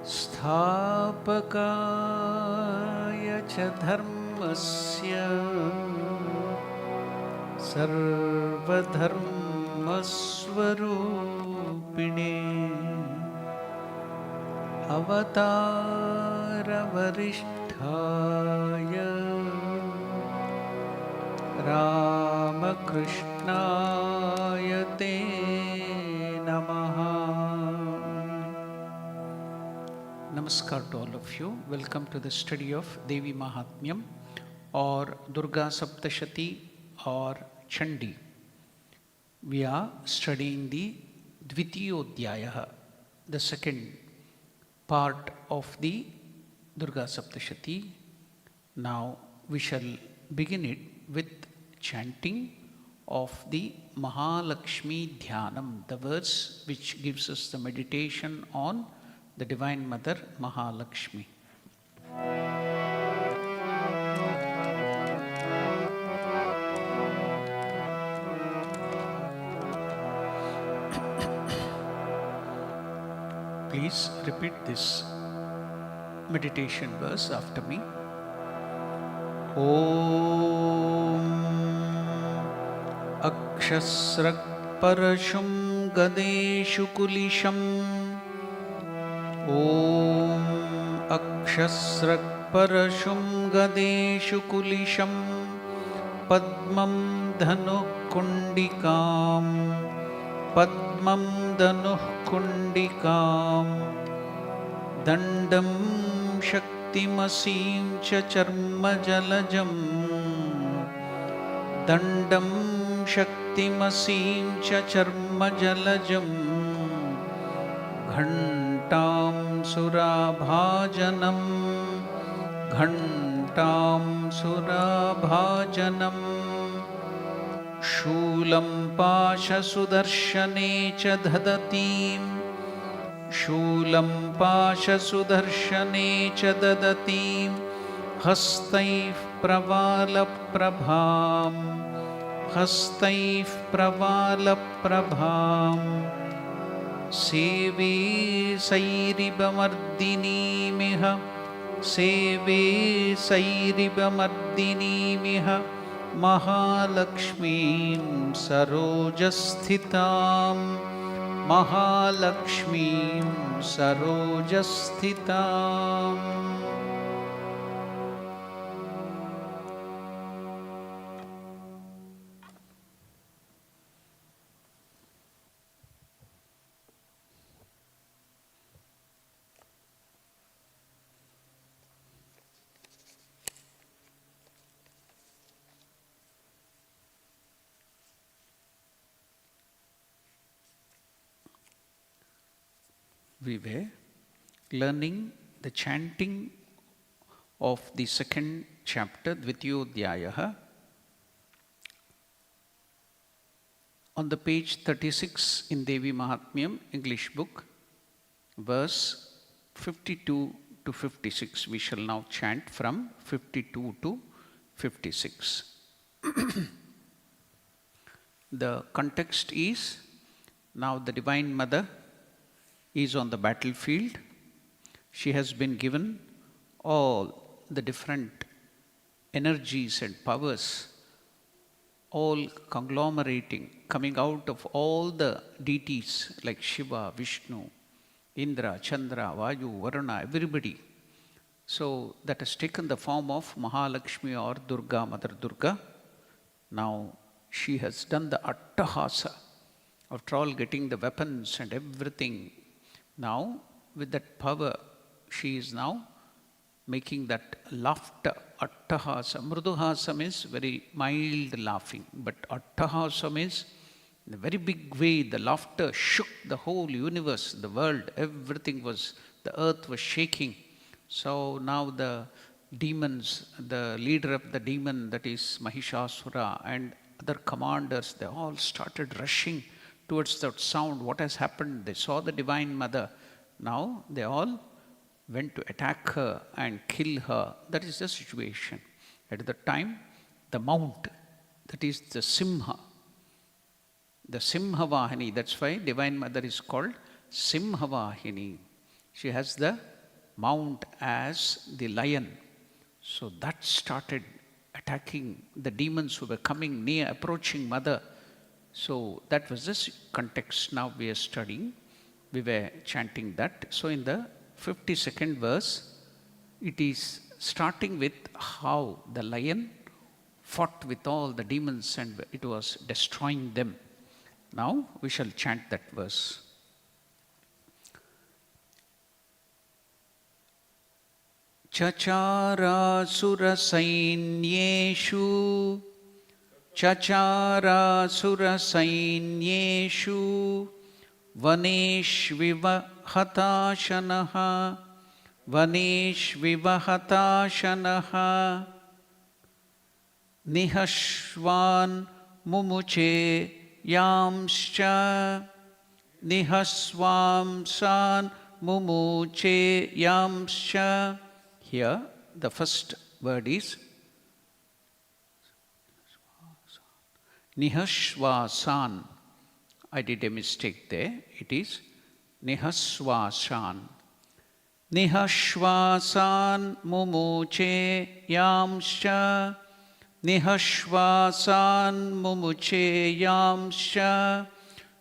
स्थापकाय च धर्मस्य सर्वधर्मस्वरूपिणे अवतारवरिष्ठाय रामकृष्णाय ते नमः. Namaskar to all of you. Welcome to the study of Devi Mahatmyam or Durga Saptashati or Chandi. We are studying the Dvitiyodhyayaha, the second part of the Durga Saptashati. Now we shall begin it with chanting of the Mahalakshmi Dhyanam, the verse which gives us the meditation on the Divine Mother Mahalakshmi. Please repeat this meditation verse after me. Om Akshasrak Parashum Gadeshu Kulisham Om Akshasrak Parashum Gadeshu Kulisham Padmam Dhanuh Kundikam Padmam Dhanuh Kundikam Dandam Shaktimasim Cha Charma Jalajam Dandam Shaktimasim Cha Charma Jalajam Ghantam Surabhajanam Ghantam Surabhajanam Shulam Pasha Sudarshane Cha Dhadatim Shulam Pasha Sudarshane Cha Dhadatim Hastaif Pravala Prabham Hastaif Pravala Prabham Seve Sairibamardinimiha Seve Sairibamardinimiha Mahalakshmim Sarojasthitam Mahalakshmim Sarojasthitam. We were learning the chanting of the second chapter, Dvitiyodhyayaha, on the page 36 in Devi Mahatmyam English book, verse 52 to 56. We shall now chant from 52 to 56. The context is, now the Divine Mother is on the battlefield. She has been given all the different energies and powers, all conglomerating, coming out of all the deities like Shiva, Vishnu, Indra, Chandra, Vayu, Varuna, everybody. So that has taken the form of Mahalakshmi or Durga, Mother Durga. Now she has done the Attahasa, after all getting the weapons and everything. Now with that power, she is now making that laughter, Attahasa. Mruduhasam is very mild laughing, but Attahasam is in a very big way. The laughter shook the whole universe, the world, everything was, the earth was shaking. So now the demons, the leader of the demon, that is Mahishasura, and other commanders, they all started rushing towards that sound. What has happened? They saw the Divine Mother. Now they all went to attack her and kill her. That is the situation. At the time, the mount, that is the Simha, the Simha Vahini. That's why Divine Mother is called Simha Vahini. She has the mount as the lion. So that started attacking the demons who were coming near, approaching Mother. So that was the context now we are studying. We were chanting that. So in the 52nd verse, it is starting with how the lion fought with all the demons and it was destroying them. Now we shall chant that verse. Chachara-sura-sainyeshu Chachara-sura-sainyeshu Vaneshviva hatashanaha Vaneshviva hatashanaha Nihashvan mumuche yamscha Nihasvamsan mumuche yamscha. Here the first word is Nihashvasan. I did a mistake there. It is Nihasvasan. Nihashvasan mumuche yamscha. Nihashvasan mumuche yamscha.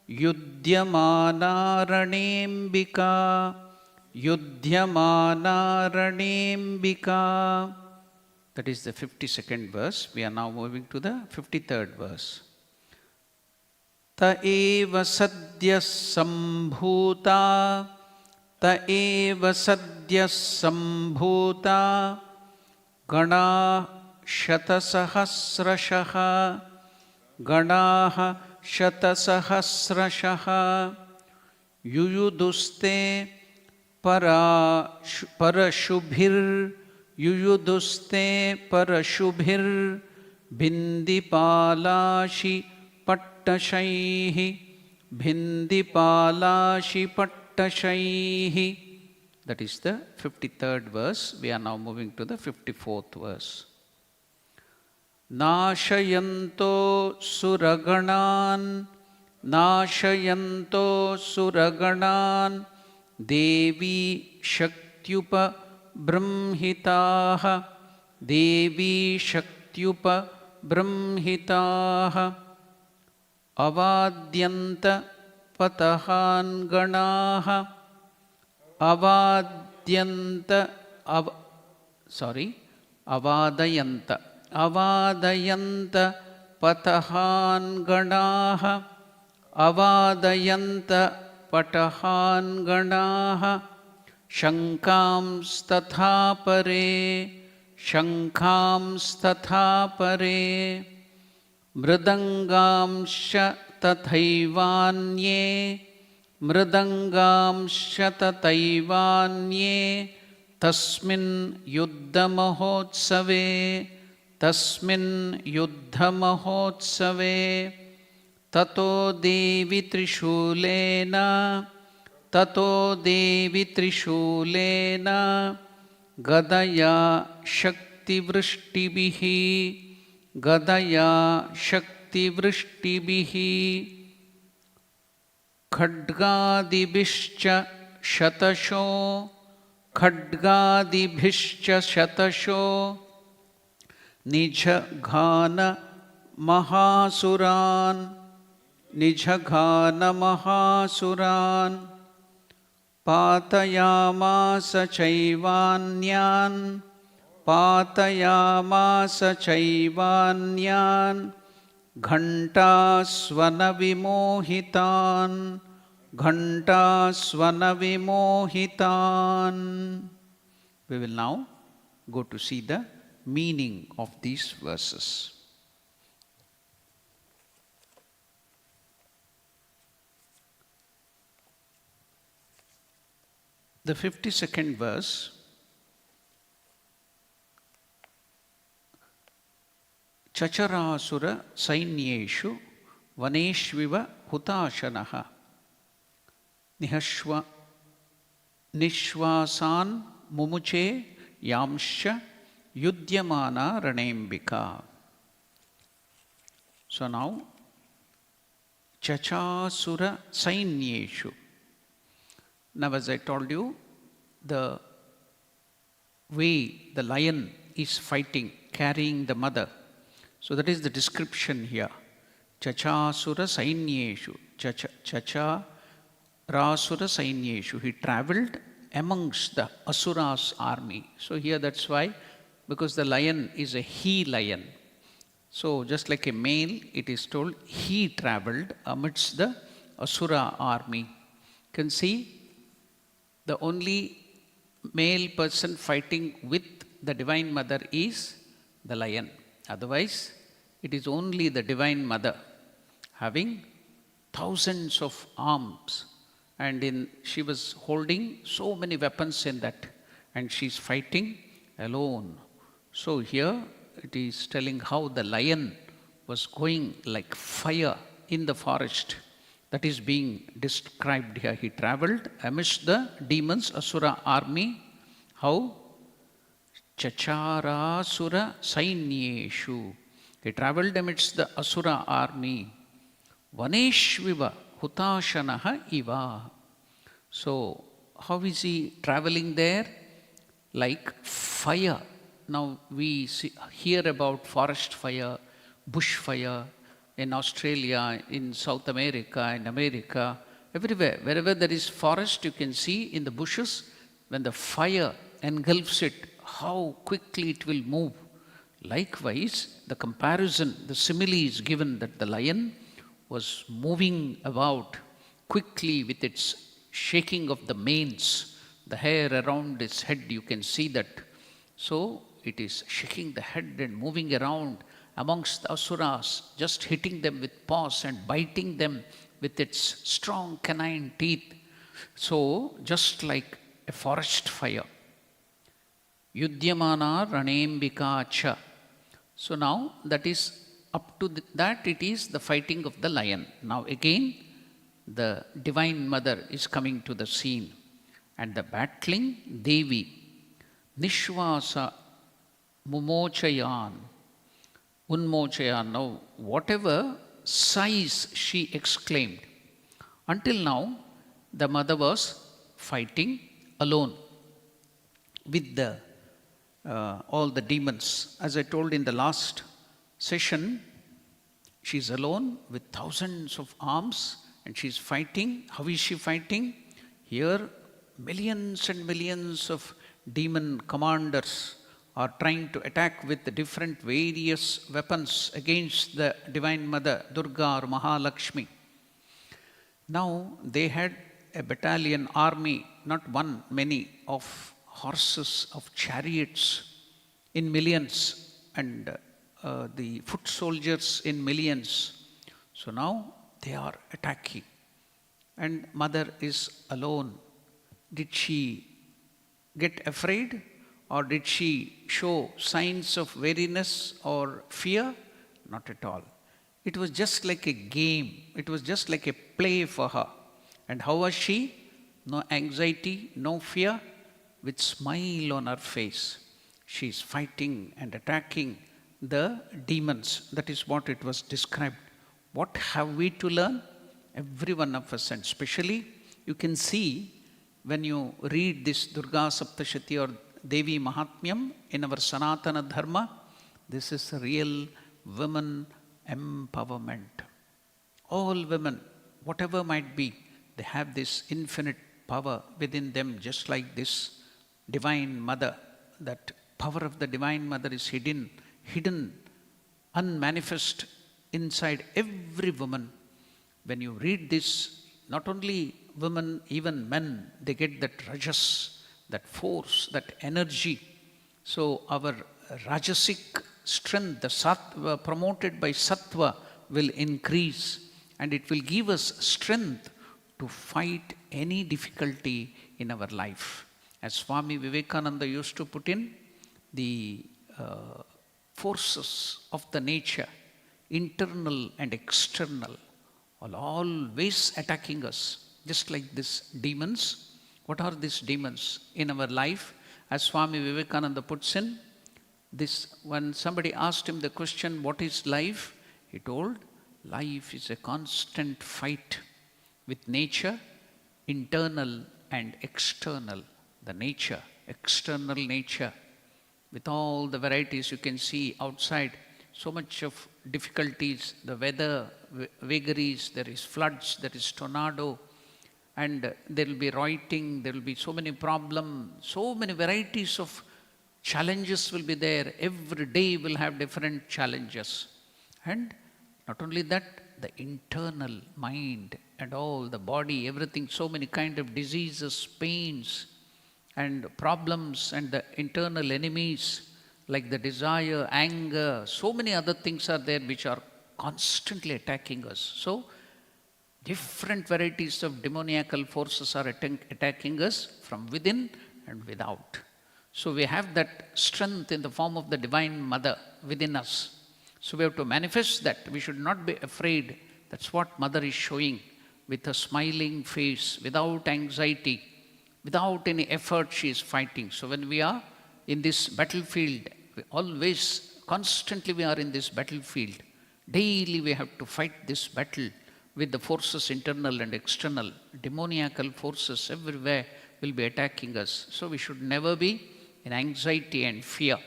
Yudhyamana ranembika. Yudhyamana ranembika. That is the 52nd verse. We are now moving to the 53rd verse. Ta eva sadya sambhuta. Ta eva sadya sambhuta. Gana shatasahasrashaha. Ganaha shatasahasrashaha. Yuyuduste parashubhir. Yuyuduste parashubhir. Bindipalashi pattashaihi. Bindipalashi pattashaihi. That is the 53rd verse. We are now moving to the 54th verse. Nashayanto suraganan. Nashayanto suraganan. Devi shaktyupa brahmhitaha. Devi shaktyupa brahmhitaha. Avadyanta patahan ganaha. Avadyanta avadayanta. Avadayanta patahan ganaha. Avadayanta patahan ganaha. Shankams-tatha pare. Shankams-tatha pare. Mridangam-sha tathaivanye. Mridangam-sha tathaivanye. Tasmin yuddha mahotsave. Tasmin yuddha mahotsave. Tato Devi Trishulena. Tato Devi Trishulena. Gadaya Shakti Vrishtibihi. Gadaya Shakti Vrishtibihi. Khadgadibhischa shatasho. Khadgadibhischa shatasho. Nijaghana mahasuran. Nijaghana mahasuran. Patayamasa chaivanyan. Patayamasa chaivanyan. Ghanta svana vimohitan. Ghanta svana vimohitan. We will now go to see the meaning of these verses. The 52nd verse. Chacharasura sainyeshu vaneshviva hutashanaha nishwasan mumuche yamsha yudyamana ranembika. So now, chachasura sainyeshu. Now as I told you, the way the lion is fighting, carrying the mother. So that is the description here. Chachasura sainyeshu. Chachasura sainyeshu. He traveled amongst the Asura's army. So here that's why, because the lion is a he lion. So just like a male, it is told he traveled amidst the Asura army. You can see the only male person fighting with the Divine Mother is the lion. Otherwise, it is only the Divine Mother having thousands of arms, and she was holding so many weapons in that, and she's fighting alone. So here it is telling how the lion was going like fire in the forest. That is being described here. He traveled amidst the demons, Asura army. How? Chacharasura sainyeshu. He traveled amidst the Asura army. Vaneshviva hutashanaha iva. So, how is he traveling there? Like fire. Now we hear about forest fire, bush fire in Australia, in South America, in America, everywhere. Wherever there is forest, you can see in the bushes, when the fire engulfs it, how quickly it will move. Likewise, the comparison, the simile is given that the lion was moving about quickly with its shaking of the manes, the hair around its head, you can see that. So it is shaking the head and moving around amongst the Asuras, just hitting them with paws and biting them with its strong canine teeth. So just like a forest fire. Yudyamana ranembika cha. So now that is up to that it is the fighting of the lion. Now again the Divine Mother is coming to the scene, and the battling Devi, Nishwasa Mumochayan, Unmochayan. Now whatever sighs she exclaimed. Until now the mother was fighting alone with all the demons. As I told in the last session, she's alone with thousands of arms and she's fighting. How is she fighting? Here, millions and millions of demon commanders are trying to attack with the different various weapons against the Divine Mother, Durga or Mahalakshmi. Now, they had a battalion army, not one, many, of horses, of chariots in millions, and the foot soldiers in millions. So now they are attacking, and mother is alone. Did she get afraid, or did she show signs of weariness or fear? Not at all. It was just like a game. It was just like a play for her. And how was she? No anxiety, no fear, with smile on her face. She is fighting and attacking the demons. That is what it was described. What have we to learn? Every one of us, and especially you can see when you read this Durga Saptashati or Devi Mahatmyam in our Sanatana Dharma, this is real women empowerment. All women, whatever might be, they have this infinite power within them, just like this Divine Mother. That power of the Divine Mother is hidden, unmanifest inside every woman. When you read this, not only women, even men, they get that rajas, that force, that energy. So our rajasic strength, the sattva promoted by sattva, will increase, and it will give us strength to fight any difficulty in our life. As Swami Vivekananda used to put in, the forces of the nature, internal and external, are always attacking us. Just like these demons. What are these demons in our life? As Swami Vivekananda puts in, this, when somebody asked him the question, what is life? He told, life is a constant fight with nature, internal and external. The nature, external nature, with all the varieties you can see outside, so much of difficulties, the weather vagaries, there is floods, there is tornado, and there will be rioting, there will be so many problems, so many varieties of challenges will be there. Every day will have different challenges. And not only that, the internal mind and all, the body, everything, so many kind of diseases, pains, and problems, and the internal enemies, like the desire, anger, so many other things are there which are constantly attacking us. So, different varieties of demoniacal forces are attacking us from within and without. So we have that strength in the form of the Divine Mother within us. So we have to manifest that. We should not be afraid. That's what Mother is showing with a smiling face, without anxiety, without any effort she is fighting. So when we are in this battlefield, we always, constantly we are in this battlefield. Daily we have to fight this battle with the forces internal and external. Demoniacal forces everywhere will be attacking us. So we should never be in anxiety and fear.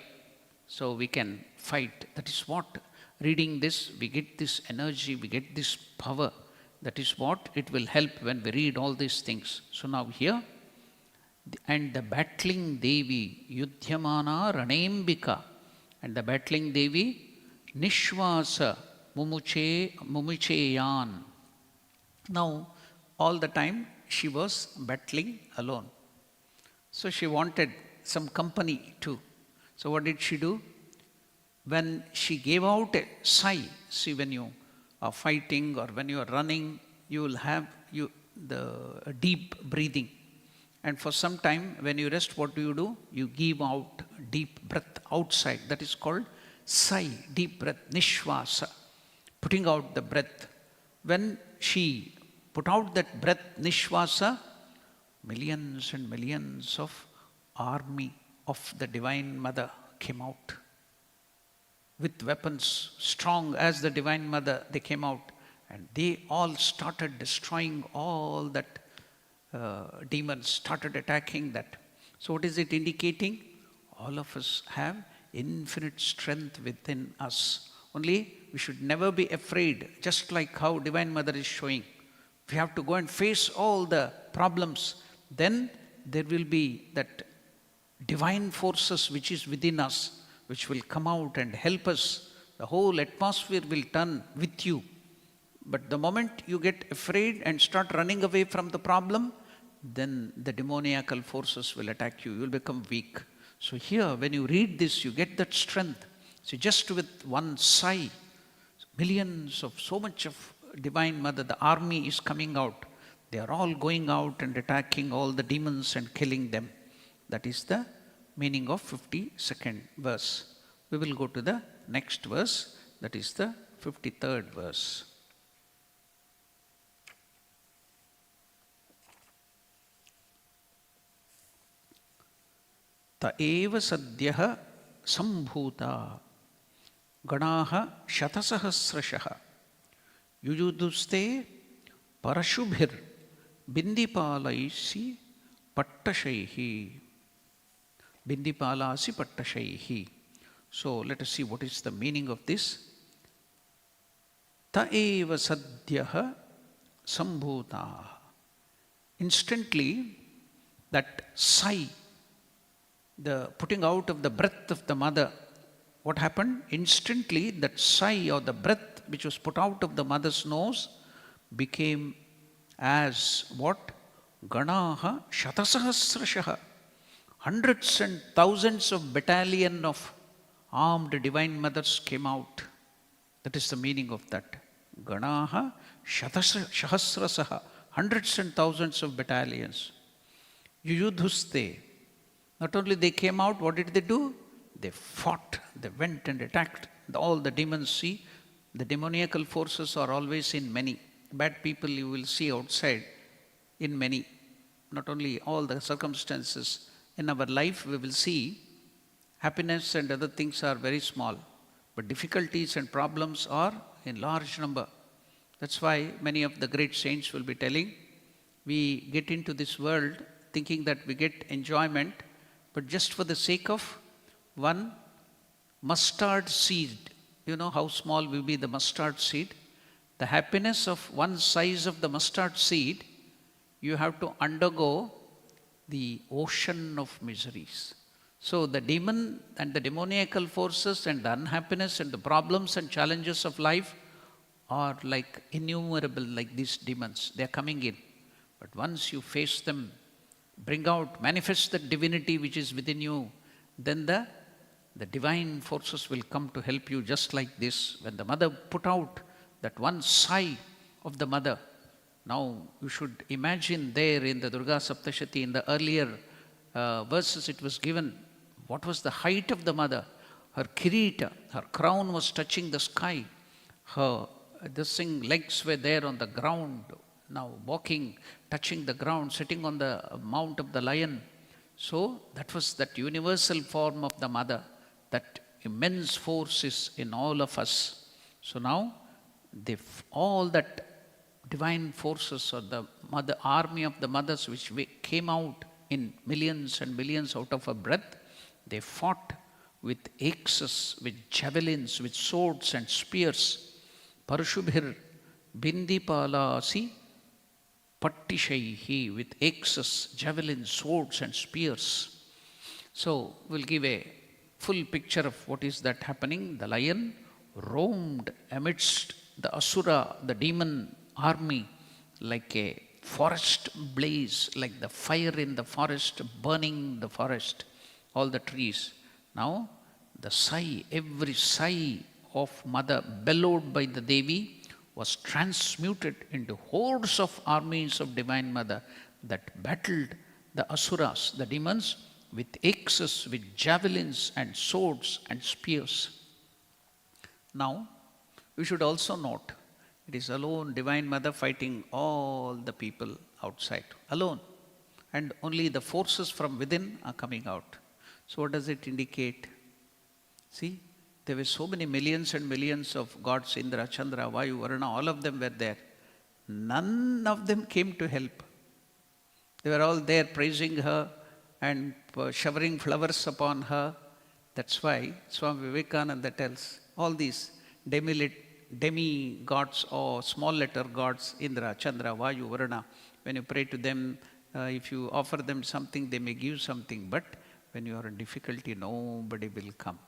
So we can fight. That is what, reading this, we get this energy, we get this power. That is what it will help when we read all these things. So now here, and the battling Devi, Yudhyamana Ranembika, and the battling Devi, Nishvasa Mumucheyan. Now, all the time she was battling alone. So she wanted some company too. So what did she do? When she gave out a sigh, see, when you are fighting or when you are running, you will have the deep breathing. And for some time, when you rest, what do? You give out deep breath outside. That is called sigh, deep breath, nishvasa, putting out the breath. When she put out that breath, nishvasa, millions and millions of army of the Divine Mother came out. With weapons, strong as the Divine Mother, they came out. And they all started destroying all that demons, started attacking that. So what is it indicating? All of us have infinite strength within us. Only we should never be afraid, just like how Divine Mother is showing. We have to go and face all the problems. Then there will be that divine forces which is within us, which will come out and help us. The whole atmosphere will turn with you. But the moment you get afraid and start running away from the problem, then the demoniacal forces will attack you. You will become weak. So here, when you read this, you get that strength. So just with one sigh, millions of, so much of Divine Mother, the army is coming out. They are all going out and attacking all the demons and killing them. That is the meaning of 52nd verse. We will go to the next verse, that is the 53rd verse. Ta eva sadyah sambhuta ganaha shatasahasrashaha yuyuduste parashubhir bindipalaisi pattashaihi. Bindipalasi pattashaihi. So let us see what is the meaning of this. Ta eva sadyah sambhuta. Instantly, that sigh, the putting out of the breath of the mother, what happened? Instantly, that sigh or the breath which was put out of the mother's nose became as what? Ganaha shatasahasrashaha. Hundreds and thousands of battalion of armed Divine Mothers came out. That is the meaning of that. Ganaha shahasrasaha. Hundreds and thousands of battalions. Yuyudhuste. Not only they came out, what did they do? They fought, they went and attacked all the demons. See, the demoniacal forces are always in many. bad people you will see outside in many, not only all the circumstances. In our life we will see happiness and other things are very small, but difficulties and problems are in large number. That's why many of the great saints will be telling, we get into this world thinking that we get enjoyment, but just for the sake of one mustard seed. You know how small will be the mustard seed? The happiness of one size of the mustard seed, you have to undergo the ocean of miseries. So the demon and the demoniacal forces and the unhappiness and the problems and challenges of life are like innumerable, like these demons. They are coming in. But once you face them, bring out, manifest the divinity which is within you, then the divine forces will come to help you, just like this. When the mother put out that one sigh of the mother, now you should imagine there in the Durga Saptashati, in the earlier verses it was given, what was the height of the mother? Her kirita, her crown was touching the sky. Her legs were there on the ground, now walking, touching the ground, sitting on the mount of the lion. So that was that universal form of the mother. That immense force is in all of us. So now, all that divine forces or the mother army of the mothers which came out in millions and millions out of her breath, they fought with axes, with javelins, with swords and spears. Parashubhir bindipalasi pattishaihi, with axes, javelins, swords and spears. So we'll give a full picture of what is that happening. The lion roamed amidst the asura, the demon army, like a forest blaze, like the fire in the forest, burning the forest, all the trees. Now, the sigh, every sigh of mother bellowed by the Devi was transmuted into hordes of armies of Divine Mother that battled the asuras, the demons, with axes, with javelins and swords and spears. Now, we should also note, it is alone Divine Mother fighting all the people outside, alone. And only the forces from within are coming out. So what does it indicate? See, there were so many millions and millions of gods, Indra, Chandra, Vayu, Varuna, all of them were there. None of them came to help. They were all there praising her and showering flowers upon her. That's why Swami Vivekananda tells all these demi-gods or small letter gods, Indra, Chandra, Vayu, Varuna, when you pray to them, if you offer them something, they may give something. But when you are in difficulty, nobody will come.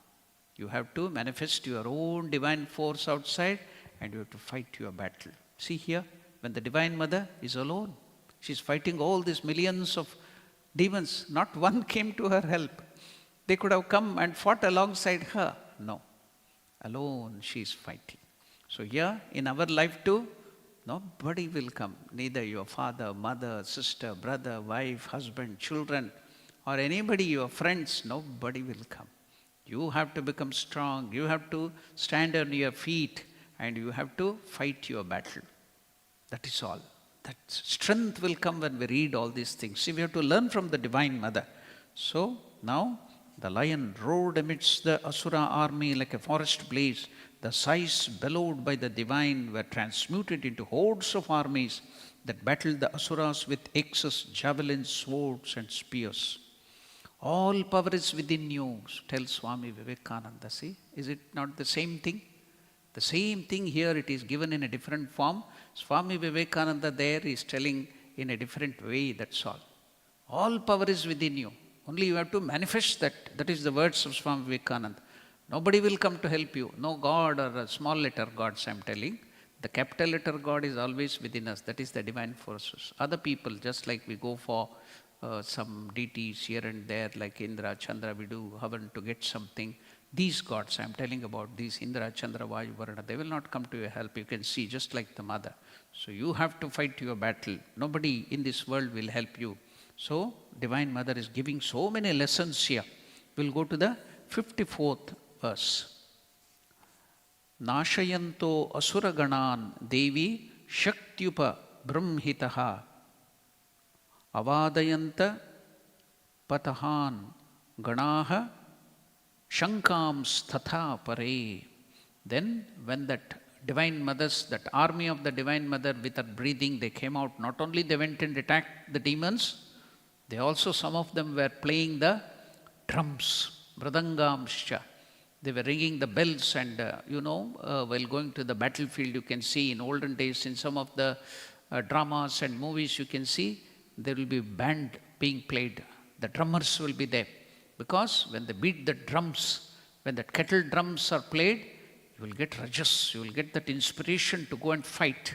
You have to manifest your own divine force outside and you have to fight your battle. See here, when the Divine Mother is alone, she's fighting all these millions of demons. Not one came to her help. They could have come and fought alongside her. No. Alone she is fighting. So here, in our life too, nobody will come. Neither your father, mother, sister, brother, wife, husband, children, or anybody, your friends, nobody will come. You have to become strong. You have to stand on your feet and you have to fight your battle. That is all. That strength will come when we read all these things. See, we have to learn from the Divine Mother. So now the lion roared amidst the Asura army like a forest blaze. The sighs bellowed by the divine were transmuted into hordes of armies that battled the Asuras with axes, javelins, swords and spears. All power is within you, tells Swami Vivekananda. See, is it not the same thing? The same thing here, it is given in a different form. Swami Vivekananda there is telling in a different way, that's all. All power is within you. Only you have to manifest that. That is the words of Swami Vivekananda. Nobody will come to help you. No God or a small letter gods, I am telling. The capital letter God is always within us. That is the divine forces. Other people, just like we go for some deities here and there, like Indra, Chandra, we do havan to get something. These gods, I am telling about these Indra, Chandra, Vayu, Varuna, they will not come to your help. You can see, just like the mother. So you have to fight your battle. Nobody in this world will help you. So Divine Mother is giving so many lessons here. We'll go to the 54th verse. Nashayanto asuraganan Devi Shaktyupa Brahmhitaha Avadayanta Patahan Ganaha Shankam Statha Pare. Then when that Divine Mothers, that army of the Divine Mother with her breathing, they came out. Not only they went and attacked the demons, they also, some of them were playing the drums, mridangamscha. They were ringing the bells and, while going to the battlefield, you can see in olden days, in some of the dramas and movies, you can see there will be band being played. The drummers will be there. Because when they beat the drums, when the kettle drums are played, you will get rajas, you will get that inspiration to go and fight.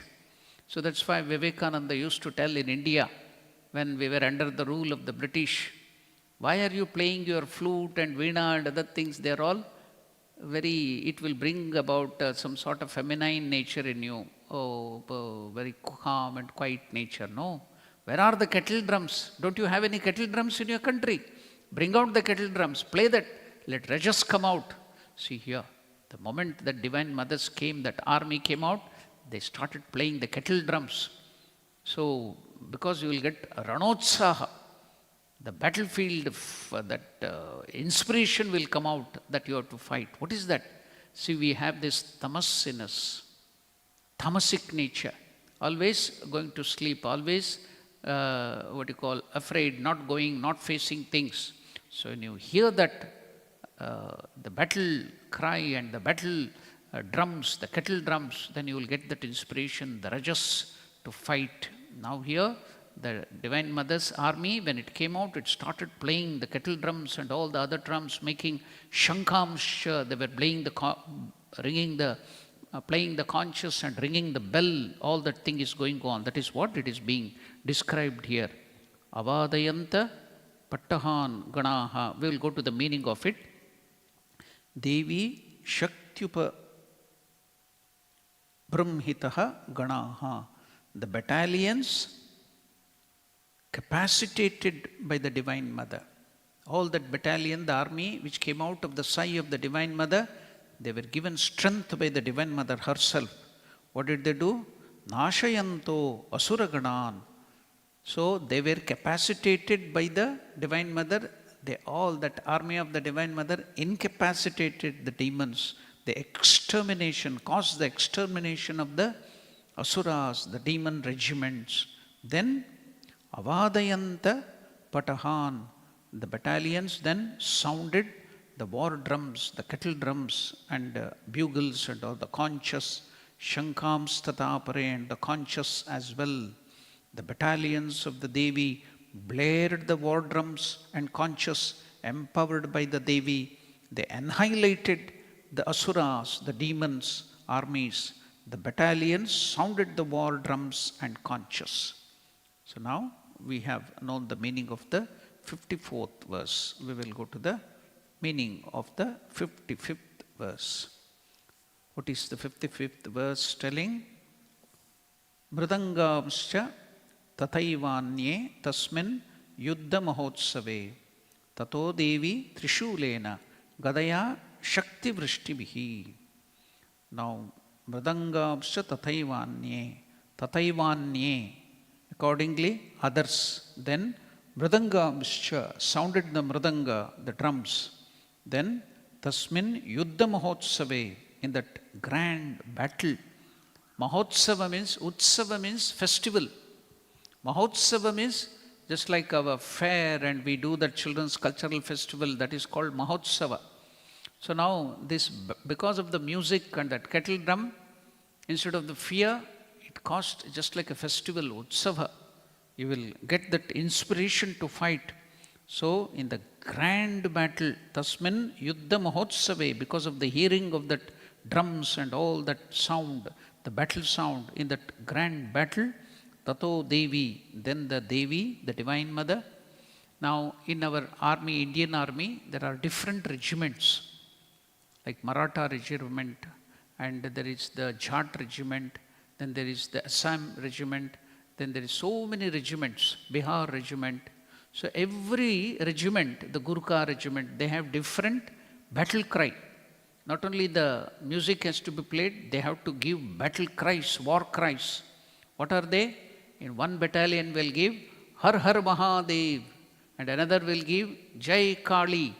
So that's why Vivekananda used to tell in India, when we were under the rule of the British, why are you playing your flute and veena and other things? They are all it will bring about some sort of feminine nature in you. Very calm and quiet nature. No. Where are the kettle drums? Don't you have any kettle drums in your country? Bring out the kettle drums, play that, let rajas come out. See here. The moment that Divine Mothers came, that army came out, they started playing the kettle drums. So, because you will get ranotsaha, the battlefield, inspiration will come out that you have to fight. What is that? See, we have this tamas in us, tamasic nature, always going to sleep, always, afraid, not going, not facing things. So when you hear that, the battle cry and the battle drums, the kettle drums, then you will get that inspiration, the rajas to fight. Now here, the Divine Mother's army, when it came out, it started playing the kettle drums and all the other drums, making shankamsha. They were playing playing the conches and ringing the bell. All that thing is going on. That is what it is being described here. Avadayanta Pattahan Ganaha. We will go to the meaning of it. Devi Shaktyupa Brahmhitaha Ganaha. The battalions capacitated by the Divine Mother. All that battalion, the army which came out of the sigh of the Divine Mother, they were given strength by the Divine Mother herself. What did they do? Nashayanto Asuraganan. So they were capacitated by the Divine Mother. All that army of the Divine Mother incapacitated the demons. The extermination, caused the extermination of the Asuras, the demon regiments. Then Avadayanta Patahan. The battalions then sounded the war drums, the kettle drums and bugles and all the conchas, shankams tatapare and the conchas as well. The battalions of the Devi blared the war drums and conchas, empowered by the Devi. They annihilated the asuras, the demons, armies. The battalions sounded the war drums and conchas. So now we have known the meaning of the 54th verse. We will go to the meaning of the 55th verse. What is the 55th verse telling? Mridangamscha tataivanye tasmin yuddha mahotsave tato devi trishulena gadaya shakti vrishtibihi. Now, mridangamscha tataivanye, accordingly others. Then mridangamscha sounded the mridanga, the drums. Then tasmin yuddha mahotsave, in that grand battle. Mahotsava means, Utsava means festival. Mahotsava means just like our fair and we do the children's cultural festival, that is called Mahotsava. So now this, because of the music and that kettle drum, instead of the fear, it caused just like a festival, Utsava. You will get that inspiration to fight. So in the grand battle, Tasmin Yuddha Mahotsave, because of the hearing of that drums and all that sound, the battle sound in that grand battle, Tato Devi, then the Devi, the Divine Mother. Now in our army, Indian army, there are different regiments, like Maratha regiment, and there is the Jat regiment, then there is the Assam regiment, then there is so many regiments, Bihar regiment. So every regiment, the Gurkha regiment, they have different battle cry. Not only the music has to be played, they have to give battle cries, war cries. What are they? In one battalion will give Har Har Mahadev, and another will give Jai Kali,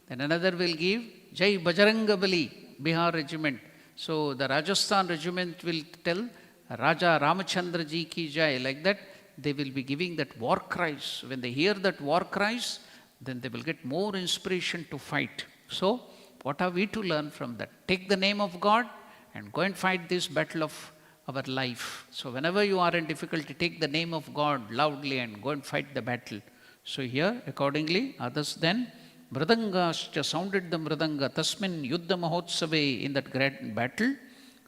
then another will give Jai Bajrangabali, Bihar regiment. So the Rajasthan regiment will tell Raja Ramachandra Ji ki Jai, like that. They will be giving that war cries. When they hear that war cries, then they will get more inspiration to fight. So what are we to learn from that? Take the name of God and go and fight this battle of our life. So whenever you are in difficulty, take the name of God loudly and go and fight the battle. So here, accordingly, others then, Mridangascha sounded the Mridanga, Tasmin Yuddha Mahotsave, in that great battle.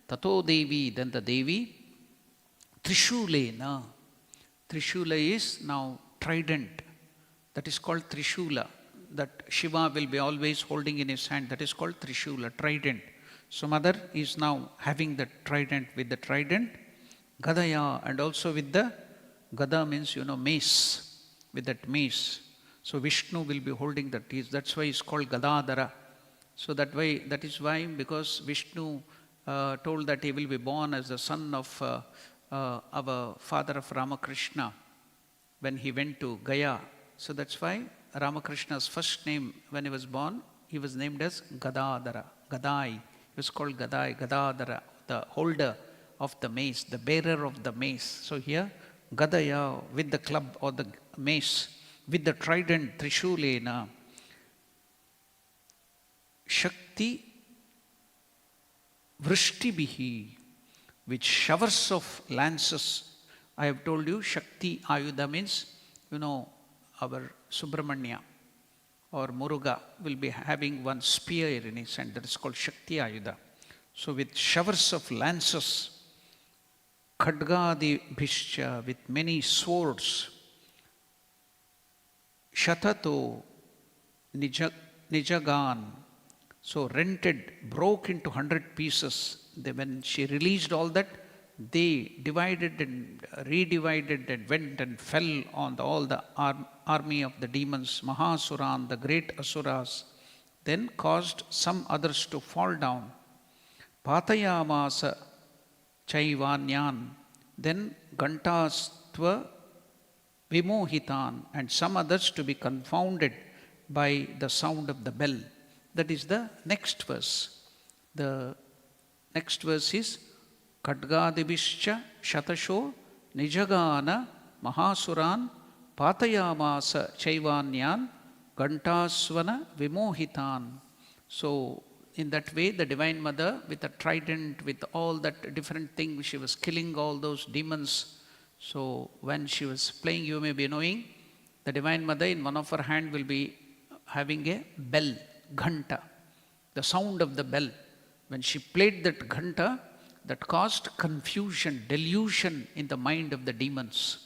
Tato Devi, then the Devi, Trishulena. Trishula is now trident. That is called Trishula. That Shiva will be always holding in his hand. That is called Trishula, trident. So mother is now having the trident. With the trident, Gadaya, and also with the Gada means, mace. With that mace. So Vishnu will be holding that. That's why it's called Gadadhara. So that is why, because Vishnu told that he will be born as the son of our father of Ramakrishna when he went to Gaya. So that's why Ramakrishna's first name, when he was born, he was named as Gadadhara, Gadai. He was called Gadai, Gadadhara, the holder of the mace, the bearer of the mace. So here, Gadaya, with the club or the mace, with the trident, Trishulena, Shakti Vrishtibihi, with showers of lances. I have told you, Shakti Ayudha means, our Subramanya or Muruga will be having one spear in his hand. That is called Shakti Ayudha. So with showers of lances, Khadgadi Bhishya, with many swords, Shatato Nijagan, so rented, broke into 100 pieces. When she released all that, they divided and redivided and went and fell on all the army of the demons, Mahasuran, the great Asuras, then caused some others to fall down. Patayamasa Chaivanyan, then Gantastva Vimohitan, and some others to be confounded by the sound of the bell. That is the next verse. The next verse is Kadgadibishcha Shatasho Nijagana Mahasuran Patayamasa Chaivanyan Gantasvana Vimohitan. So in that way, the Divine Mother, with a trident, with all that different things, she was killing all those demons. So when she was playing, you may be knowing, the Divine Mother in one of her hand will be having a bell, ghanta, the sound of the bell. When she played that ghanta, that caused confusion, delusion in the mind of the demons.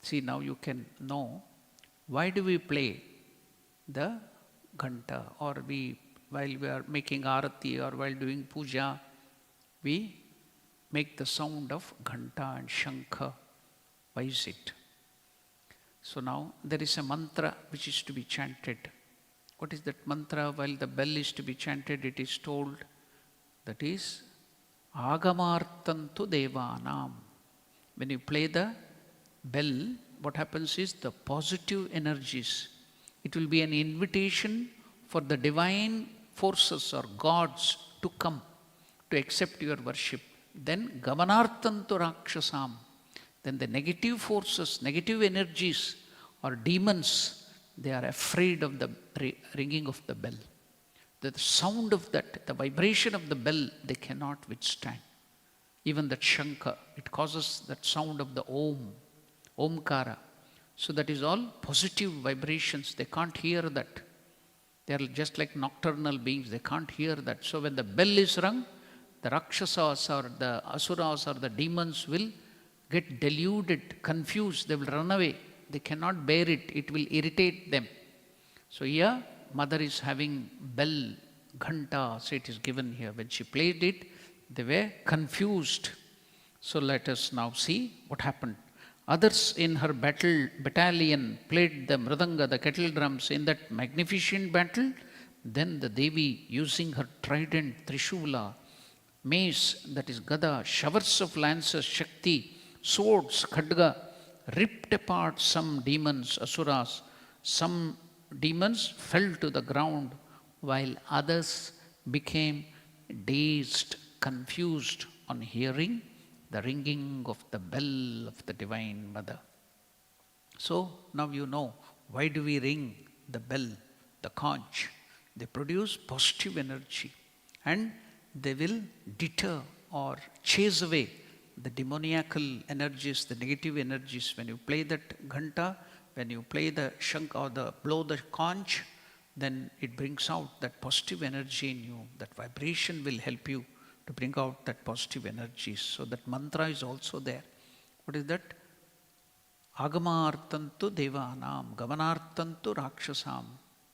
See, now you can know, why do we play the ghanta, or while we are making arati or while doing puja, we make the sound of ghanta and shankha. Why is it? So now there is a mantra which is to be chanted. What is that mantra? While the bell is to be chanted, it is told, that is Agamartantu Devanam. When you play the bell, what happens is the positive energies. It will be an invitation for the divine forces or gods to come to accept your worship. Then Gamanartantu Rakshasam. Then the negative forces, negative energies or demons, they are afraid of the ringing of the bell. The sound of that, the vibration of the bell, they cannot withstand. Even that shankha, it causes that sound of the om, omkara. So that is all positive vibrations. They can't hear that. They are just like nocturnal beings. They can't hear that. So when the bell is rung, the Rakshasas or the Asuras or the demons will get deluded, confused. They will run away. They cannot bear it. It will irritate them. So here, mother is having bell, ghanta, so it is given here. When she played it, they were confused. So let us now see what happened. Others in her battalion played the mridanga, the kettle drums, in that magnificent battle. Then the Devi, using her trident, Trishula, mace, that is Gada, showers of lances, Shakti, swords, khadga, ripped apart some demons, asuras. Some demons fell to the ground, while others became dazed, confused on hearing the ringing of the bell of the Divine Mother. So now you know why do we ring the bell, the conch. They produce positive energy and they will deter or chase away the demoniacal energies, the negative energies. When you play that ghanta, when you play the shank or blow the conch, then it brings out that positive energy in you. That vibration will help you to bring out that positive energy. So that mantra is also there. What is that? Agamartantu devanam, gamanartantu rakshasam,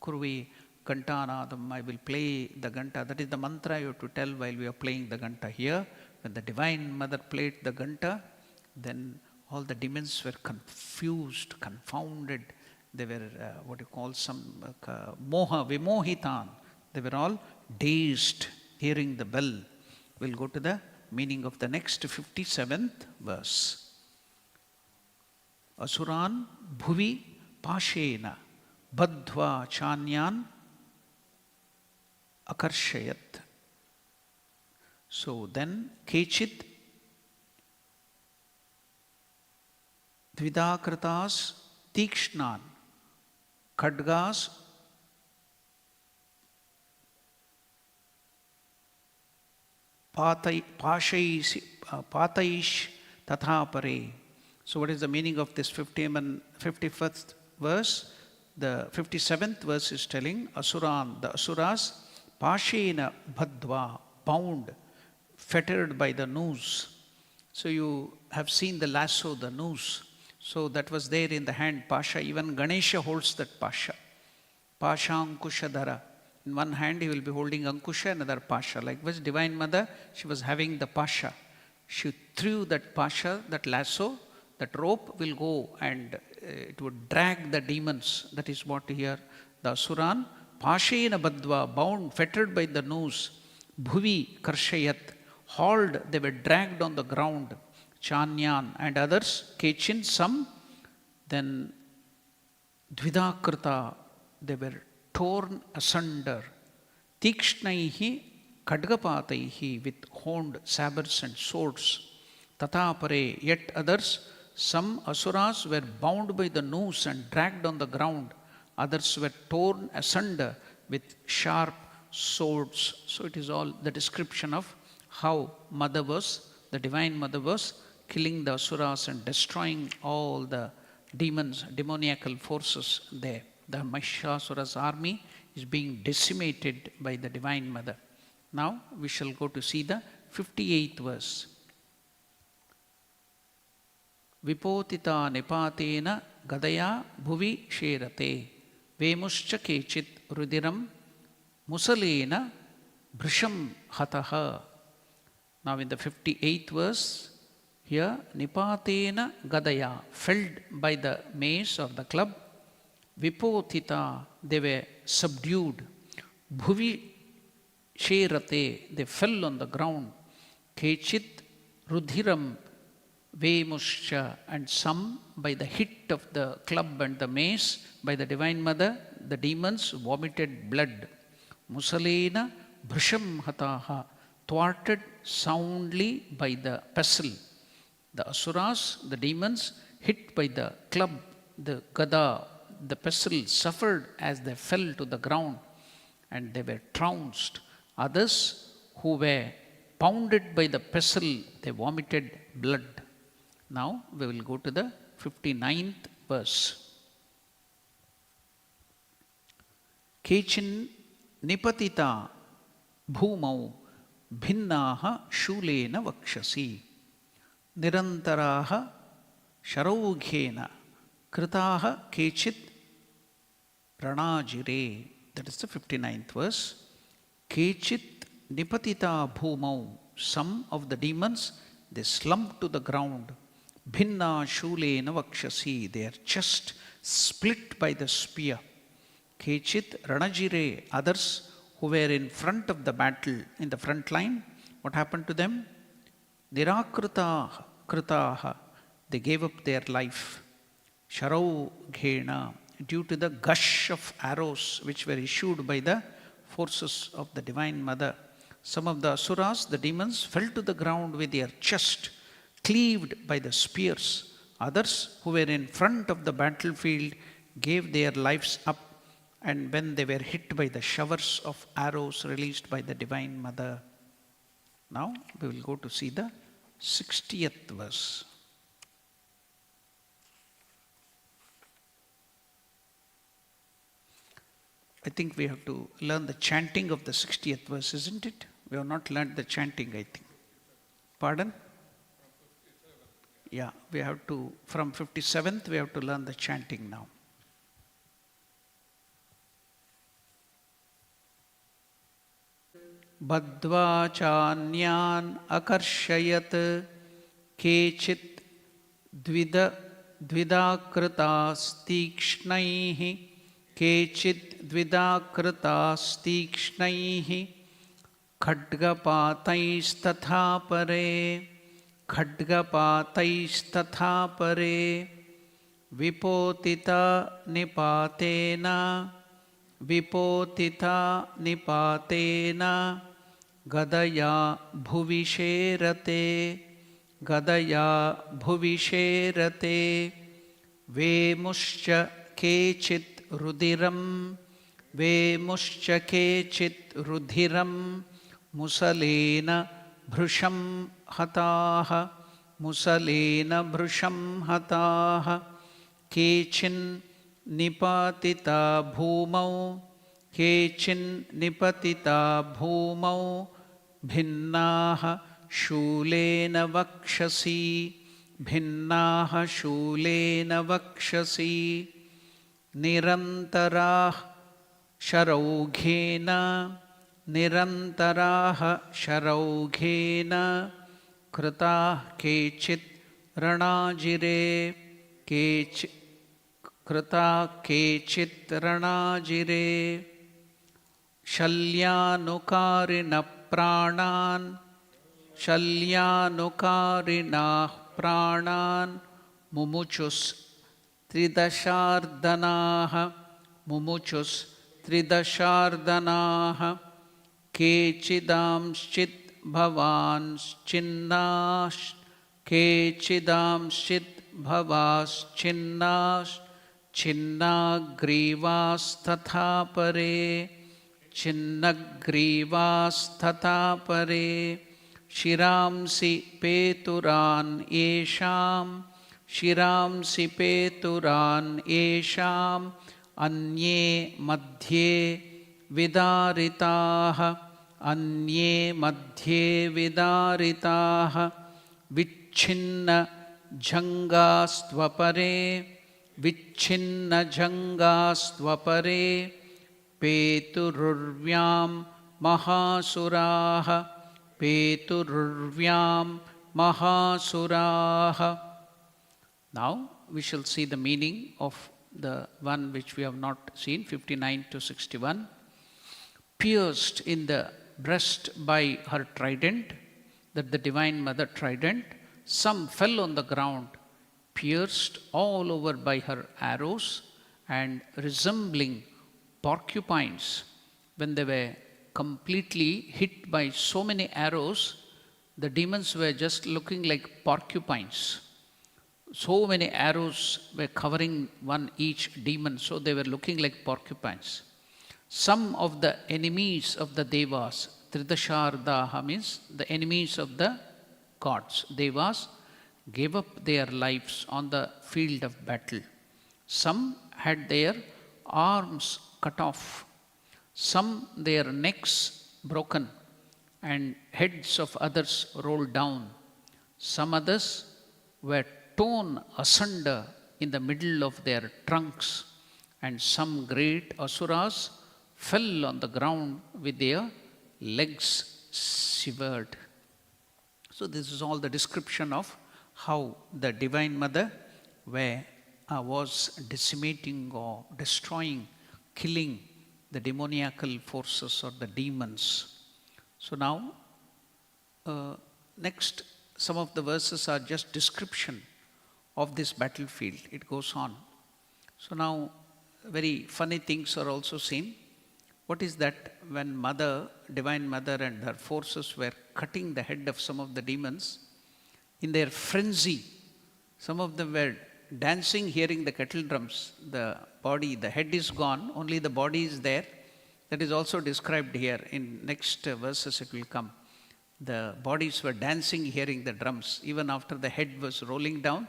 kurve gantanadam. I will play the ganta. That is the mantra you have to tell while we are playing the ganta here. When the Divine Mother played the ganta, then all the demons were confused, confounded. They were, what you call moha, vimohitan. They were all dazed hearing the bell. We'll go to the meaning of the next 57th verse. Asuran bhuvi pashena badhva chanyan akarshayat. So then kechit dvidakratas tikshnan khadgas pataish tatha pare. So what is the meaning of this 51st verse? The 57th verse is telling Asuran, the Asuras, Pashena Bhadva, bound, fettered by the noose. So you have seen the lasso, the noose. So that was there in the hand, Pasha. Even Ganesha holds that Pasha. Pasha Ankushadhara. In one hand he will be holding Ankusha, another Pasha. Likewise, Divine Mother, she was having the Pasha. She threw that Pasha, that lasso, that rope will go and it would drag the demons. That is what here the Asuran, Pashena Badva, bound, fettered by the noose, Bhuvi Karshayat, hauled, they were dragged on the ground, Chanyan and others, Kechin, some, then Dvidakrita, they were torn asunder, Tikshnaihi Kadgapataihi, with horned sabres and swords, Tatapare, yet others, some Asuras were bound by the noose and dragged on the ground. Others were torn asunder with sharp swords. So it is all the description of how Mother was, the Divine Mother was killing the Asuras and destroying all the demons, demoniacal forces there. The Mahishasura's army is being decimated by the Divine Mother. Now we shall go to see the 58th verse. Vipotita nipatena gadaya bhuvi sherate vemuscha kechit rudiram musalena brisham hataha. Now in the 58th verse, here nipatena gadaya, felled by the mace or the club, vipotita, they were subdued, bhuvi sherate, they fell on the ground, kechit rudhiram Vemuscha, and some by the hit of the club and the mace by the Divine Mother, the demons vomited blood. Musalena Brisham Hataha, thwarted soundly by the pestle. The Asuras, the demons, hit by the club, the gada, the pestle, suffered as they fell to the ground and they were trounced. Others who were pounded by the pestle, they vomited blood. Now we will go to the 59th verse. Kechin nipatita bhumau bhinnaha shulena vakshasi nirantaraha sharaughena kritaha kechit pranajire. That is the 59th verse. Kechit nipatita bhumau, some of the demons, they slumped to the ground. Bhinna shulena vakshasi, their chest split by the spear. Kechit ranajire, others who were in front of the battle, in the front line, what happened to them? Nirakritaha, kritaha, they gave up their life. Sharau Ghena, due to the gush of arrows which were issued by the forces of the Divine Mother. Some of the asuras, the demons, fell to the ground with their chest cleaved by the spears. Others, who were in front of the battlefield, gave their lives up, and when they were hit by the showers of arrows released by the Divine Mother. Now we will go to see the 60th verse. I think we have to learn the chanting of the 60th verse, isn't it? We have not learned the chanting, I think. Pardon? Yeah, we have to, from 57th, we have to learn the chanting now. Badva chanyan akarshayat kechit dvidakratas tikshnaihi kechit dvidakratas tikshnaihi khadgapataistatha pare khadgapataistatha pare vipotita nipatena vipotita nipatena gadaya bhuvisherate gadaya bhuvisherate vemuscha kechit rudiram vemuscha kechit rudiram musalena bhrusham hataha musalena bhrusham hataha kechin nipatita bhumau kechin nipatita bhumau bhinnaha shulena vakshasi bhinnaha shulena vakshasi nirantarah sharaughena nirantarah sharaughena krita kechit ranajire kechit krita kechit ranajire shalyanukarina pranan shalyanukarina pranan mumuchus tridashardanaha mumuchus tridashardanaha kechidamschit bhavanschinnash kechidamschit bhavaschinnash Chinnagrivastatha pare Chinnagrivastatha pare Shiramsi peturan yesham Shiramsi peturan yesham Anye madhye vidaritaha Anye madhye vidaritaha Vichinna jangastvapare Vichinna jangastvapare Petururvyam mahasuraha Petururvyam mahasuraha. Now we shall see the meaning of the one which we have not seen, 59 to 61. Pierced in the breast by her trident, that the Divine Mother trident, some fell on the ground, pierced all over by her arrows and resembling porcupines. When they were completely hit by so many arrows, the demons were just looking like porcupines. So many arrows were covering one each demon, so they were looking like porcupines. Some of the enemies of the Devas, Tridashardaha means the enemies of the gods, Devas, gave up their lives on the field of battle. Some had their arms cut off, some their necks broken, and heads of others rolled down. Some others were torn asunder in the middle of their trunks, and some great asuras fell on the ground with their legs severed. So this is all the description of how the Divine Mother was decimating or destroying, killing the demoniacal forces or the demons. So now, next, some of the verses are just description of this battlefield. It goes on. So now, very funny things are also seen. What is that? When Mother, Divine Mother and her forces were cutting the head of some of the demons, in their frenzy, some of them were dancing, hearing the kettle drums. The body, the head is gone, only the body is there. That is also described here. In next verses it will come. The bodies were dancing, hearing the drums. Even after the head was rolling down,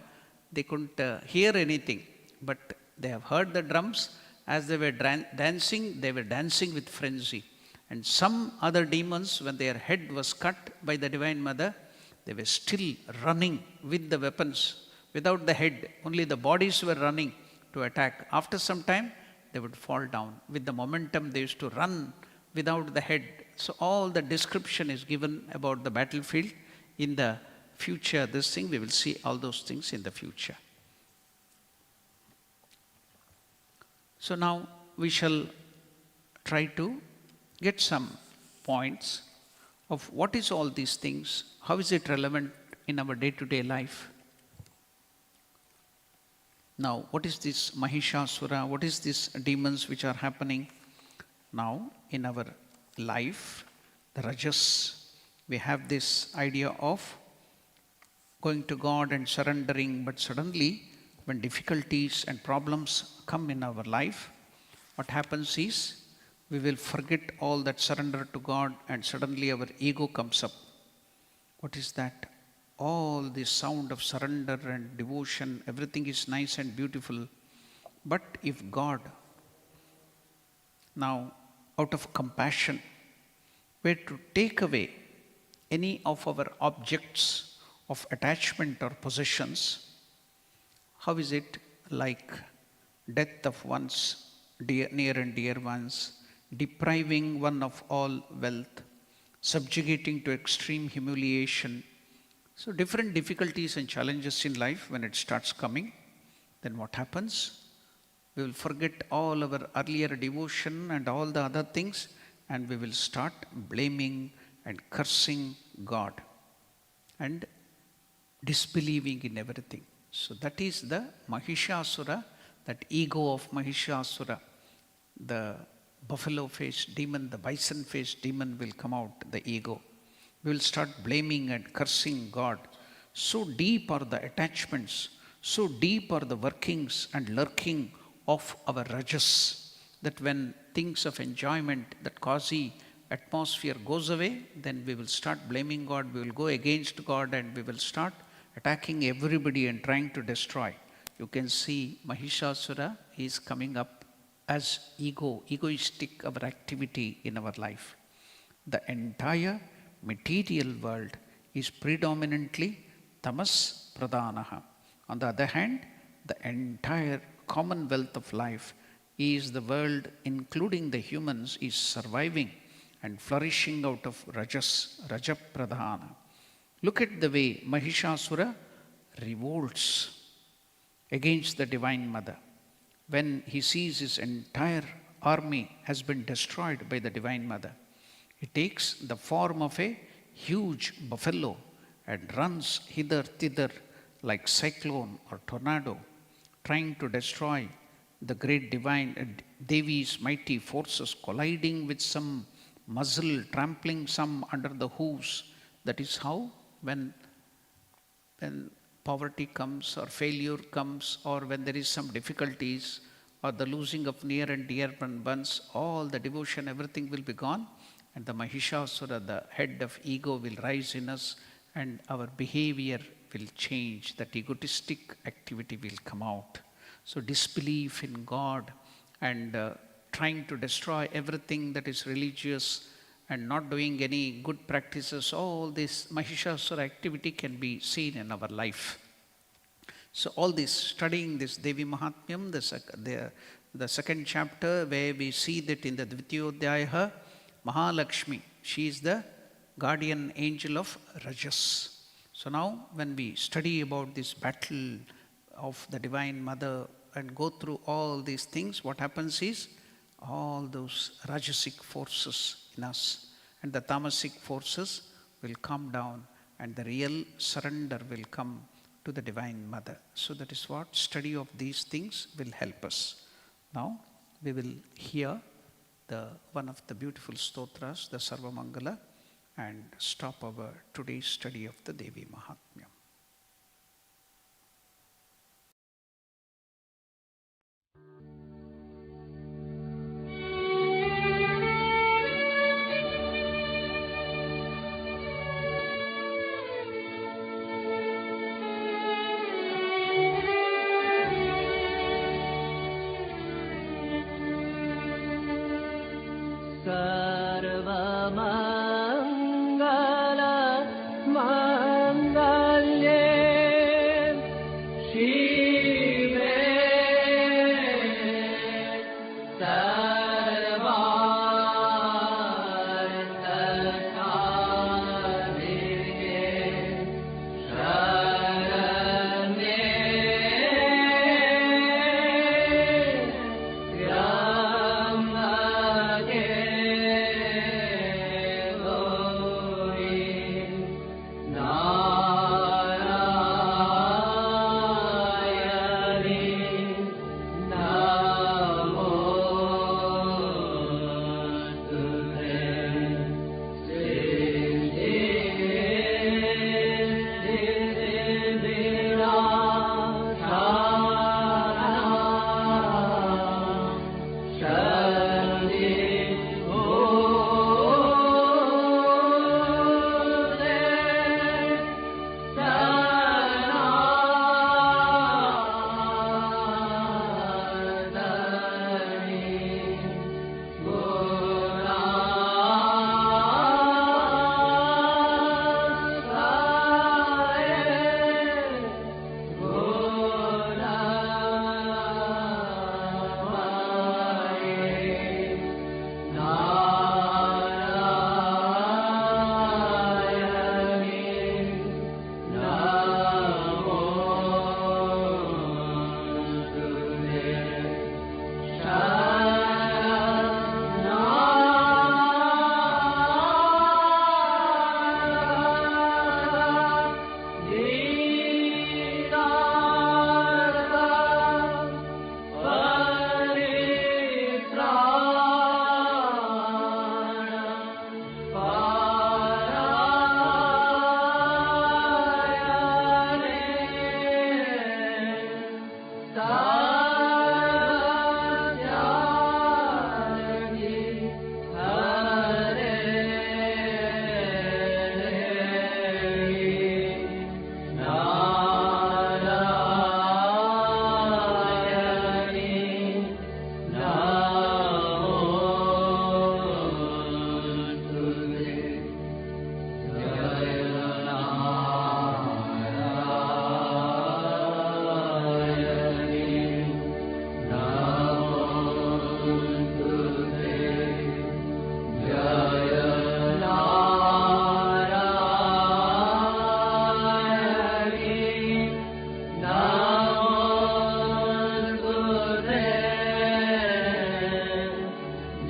they couldn't hear anything. But they have heard the drums. As they were dancing, they were dancing with frenzy. And some other demons, when their head was cut by the Divine Mother, they were still running with the weapons, without the head. Only the bodies were running to attack. After some time, they would fall down. With the momentum, they used to run without the head. So all the description is given about the battlefield. In the future, this thing, we will see all those things in the future. So now we shall try to get some points of what is all these things, how is it relevant in our day-to-day life. Now, what is this Mahishasura? What is these demons which are happening now in our life? The Rajas, we have this idea of going to God and surrendering, but suddenly when difficulties and problems come in our life, what happens is we will forget all that surrender to God and suddenly our ego comes up. What is that? All the sound of surrender and devotion, everything is nice and beautiful. But if God, now out of compassion, were to take away any of our objects of attachment or possessions, how is it like death of one's near and dear ones, depriving one of all wealth, subjugating to extreme humiliation? So different difficulties and challenges in life, when it starts coming, then what happens? We will forget all our earlier devotion and all the other things, and we will start blaming and cursing God and disbelieving in everything. So that is the Mahishasura, that ego of Mahishasura. The buffalo-faced demon, the bison-faced demon will come out, the ego. We will start blaming and cursing God. So deep are the attachments, so deep are the workings and lurking of our rajas, that when things of enjoyment, that cozy atmosphere goes away, then we will start blaming God, we will go against God, and we will start attacking everybody and trying to destroy. You can see Mahishasura is coming up as egoistic our activity in our life. The entire material world is predominantly tamas pradhanaha. On the other hand, the entire commonwealth of life is the world, including the humans, is surviving and flourishing out of rajas, raja pradhana. Look at the way Mahishasura revolts against the Divine Mother. When he sees his entire army has been destroyed by the Divine Mother, he takes the form of a huge buffalo and runs hither thither like cyclone or tornado, trying to destroy the great divine Devi's mighty forces, colliding with some muzzle, trampling some under the hooves. That is how when poverty comes or failure comes, or when there is some difficulties or the losing of near and dear ones, all the devotion, everything will be gone. And the Mahishasura, the head of ego, will rise in us, and our behavior will change. That egotistic activity will come out. So disbelief in God and trying to destroy everything that is religious and not doing any good practices, all this Mahishasura activity can be seen in our life. So all this, studying this Devi Mahatmyam, the second chapter, where we see that in the Dvitiyodhyayaha, Mahalakshmi, she is the guardian angel of Rajas. So now when we study about this battle of the Divine Mother and go through all these things, what happens is all those Rajasic forces in us and the Tamasic forces will come down, and the real surrender will come. to the Divine Mother. So that is what study of these things will help us. Now we will hear one of the beautiful stotras, the Sarva Mangala, and stop our today's study of the Devi Mahatmyam.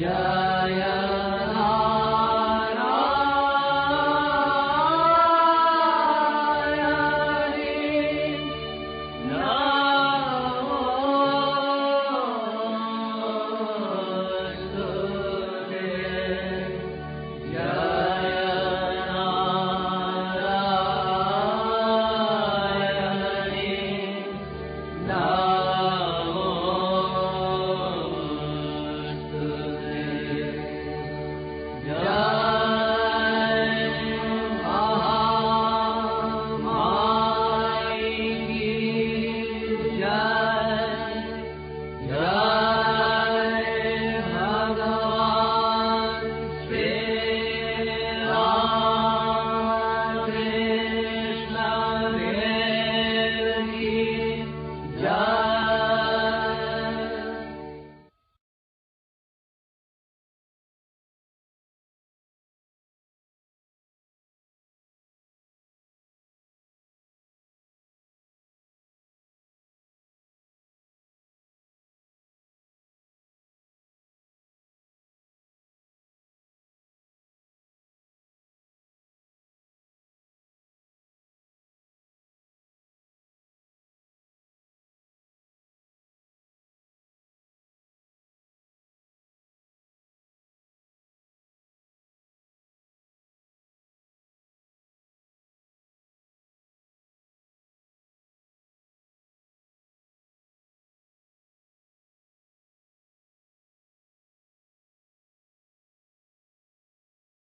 Jaya